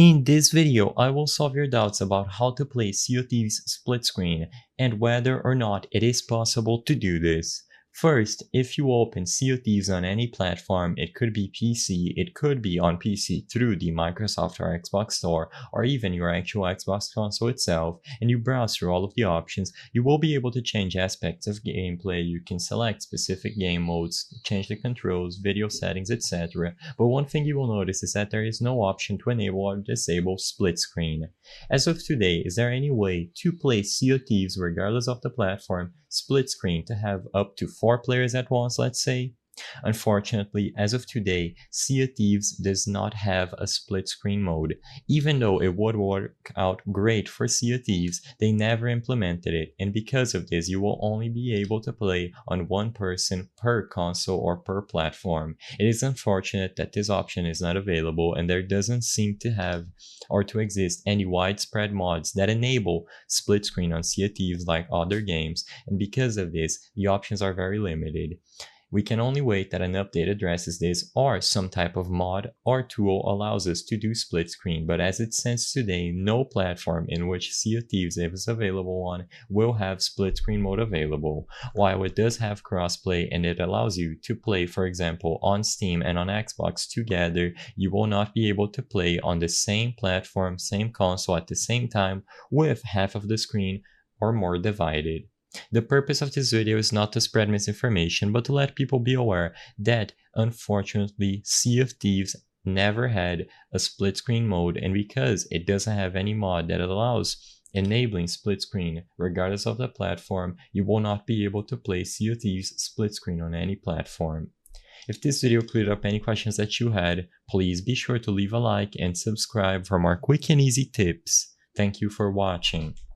In this video, I will solve your doubts about how to play Sea of Thieves split screen and whether or not it is possible to do this. First, if you open Sea of Thieves on any platform, it could be PC, it could be on PC through the Microsoft or Xbox Store, or even your actual Xbox console itself, and you browse through all of the options, you will be able to change aspects of gameplay. You can select specific game modes, change the controls, video settings, etc. But one thing you will notice is that there is no option to enable or disable split screen. As of today, is there any way to play Sea of Thieves regardless of the platform, split screen, to have up to 4 players at once, let's say? Unfortunately, as of today, Sea of Thieves does not have a split screen mode. Even though it would work out great for Sea of Thieves, they never implemented it, and because of this, you will only be able to play on one person per console or per platform. It is unfortunate that this option is not available, and there doesn't seem to have or to exist any widespread mods that enable split screen on Sea of Thieves like other games, and because of this, the options are very limited. We can only wait that an update addresses this, or some type of mod or tool allows us to do split screen, but as it stands today, no platform in which Sea of Thieves is available on will have split screen mode available. While it does have crossplay and it allows you to play, for example, on Steam and on Xbox together, you will not be able to play on the same platform, same console at the same time with half of the screen or more divided. The purpose of this video is not to spread misinformation, but to let people be aware that, unfortunately, Sea of Thieves never had a split screen mode, and because it doesn't have any mod that allows enabling split screen regardless of the platform, you will not be able to play Sea of Thieves split screen on any platform. If this video cleared up any questions that you had, please be sure to leave a like and subscribe for more quick and easy tips. Thank you for watching.